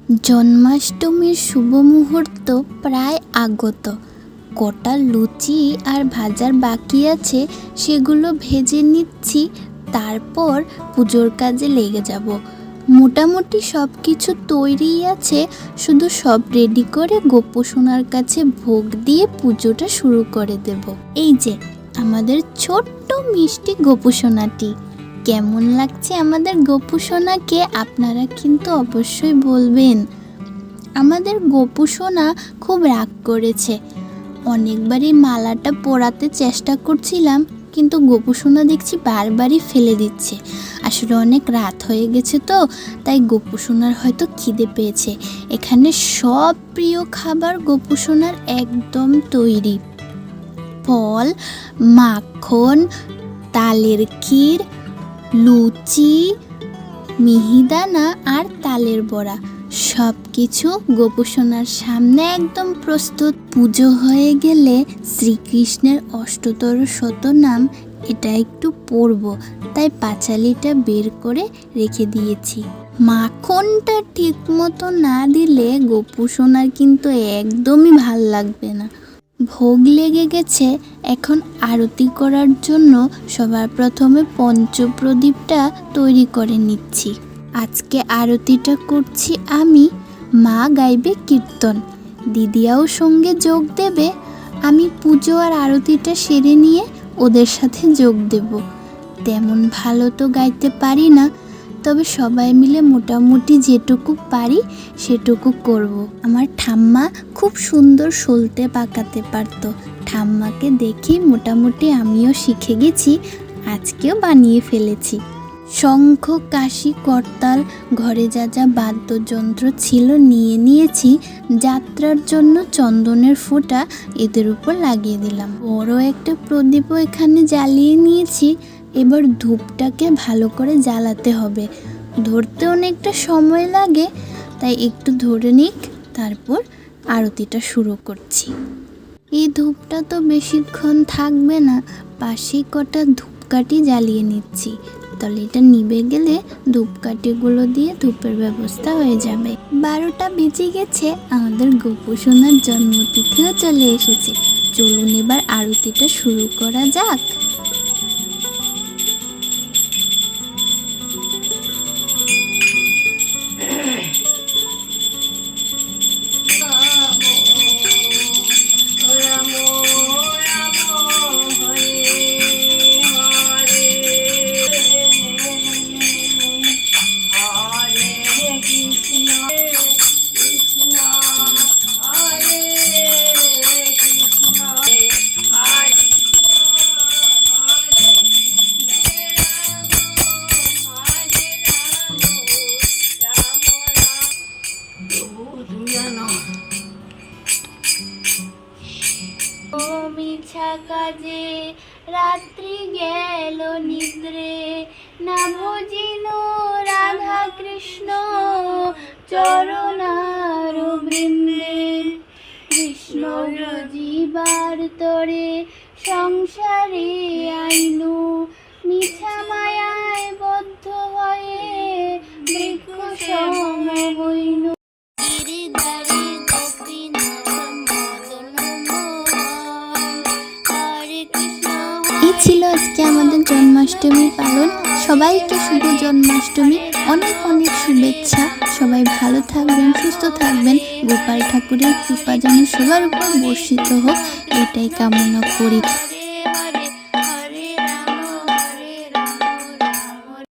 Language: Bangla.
জন্মাষ্টমীর শুভ মুহূর্ত প্রায় আগত। কটা লুচি আর ভাজার বাকি আছে, সেগুলো ভেজে নিচ্ছি। তারপর পুজোর কাজে লেগে যাব। মোটামুটি সব কিছু তৈরিই আছে, শুধু সব রেডি করে গোপু সোনার কাছে ভোগ দিয়ে পুজোটা শুরু করে দেব। এই যে আমাদের ছোট্ট মিষ্টি গোপু সোনাটি। কেমন লাগছে আমাদের গোপু সোনাকে আপনারা কিন্তু অবশ্যই বলবেন। আমাদের গোপু সোনা খুব রাগ করেছে। অনেকবারই মালাটা পরাতে চেষ্টা করছিলাম, কিন্তু গোপু সোনা দেখছি বারবারই ফেলে দিচ্ছে। আসলে অনেক রাত হয়ে গেছে তো, তাই গোপু সোনার হয়তো খিদে পেয়েছে। এখানে সব প্রিয় খাবার গোপু সোনার একদম তৈরি। ফল, মাখন, তালের ক্ষীর, লুচি, মিহিদানা আর তালের বড়া সব কিছু গোপু সোনার সামনে একদম প্রস্তুত। পুজো হয়ে গেলে শ্রীকৃষ্ণের অষ্টতর শতনাম এটা একটু পড়ব, তাই পাঁচালিটা বের করে রেখে দিয়েছি। মাখনটা ঠিক মতো না দিলে গোপু সোনার কিন্তু একদমই ভাল লাগবে না। ভোগ লেগে গেছে, এখন আরতি করার জন্য সবার প্রথমে পঞ্চপ্রদীপটা তৈরি করে নিচ্ছি। আজকে আরতিটা করছি আমি, মা গাইবে কীর্তন, দিদিয়াও সঙ্গে যোগ দেবে। আমি পুজো আর আরতিটা সেরে নিয়ে ওদের সাথে যোগ দেব। তেমন ভালো তো গাইতে পারি না, তবে সবাই মিলে মোটামুটি যেটুকু পারি সেটুকু করব। আমার ঠাম্মা খুব সুন্দর সলতে পাকাতে পারত। ঠাম্মাকে দেখি মোটামুটি আমিও শিখে গেছি, আজকেও বানিয়ে ফেলেছি। শঙ্খ, কাশি, করতাল, ঘরে যা যা বাদ্যযন্ত্র ছিল নিয়ে নিয়েছি। যাত্রার জন্য চন্দনের ফোঁটা এদের উপর লাগিয়ে দিলাম। বড় একটা প্রদীপও এখানে জ্বালিয়ে নিয়েছি। এবার ধূপটাকে ভালো করে জ্বালাতে হবে। ধরতে অনেকটা সময় লাগে, তাই একটু ধরে নিক, তারপর আরতিটা শুরু করছি। এই ধূপটা তো বেশিক্ষণ থাকবে না, পাশেই কটা ধূপকাঠি জ্বালিয়ে নিচ্ছি। তাহলে এটা নিভে গেলে ধূপকাঠিগুলো দিয়ে ধূপের ব্যবস্থা হয়ে যাবে। 12টা বেজে গেছে, আমাদের গোপু সোনার জন্মতিথিও চলে এসেছে। চলুন এবার আরতিটা শুরু করা যাক। মিছা কাজে রাত্রি গেল নিদ্রে, না ভজিল রাধা কৃষ্ণ চরণার বৃন্দে। কৃষ্ণ জীবার তরে সংসারে আইনু, মিছা মায়ায় বদ্ধ হয়ে বৃক্ষ সম হইনু। এই ছিল আজকে আমাদের জন্মাষ্টমীর পালন। সবাইকে শুভ জন্মাষ্টমী, অনেক অনেক শুভেচ্ছা। সবাই ভালো থাকবেন, সুস্থ থাকবেন। গোপাল ঠাকুরের কৃপা যেন সবার উপর বর্ষিত হোক, এটাই কামনা করি।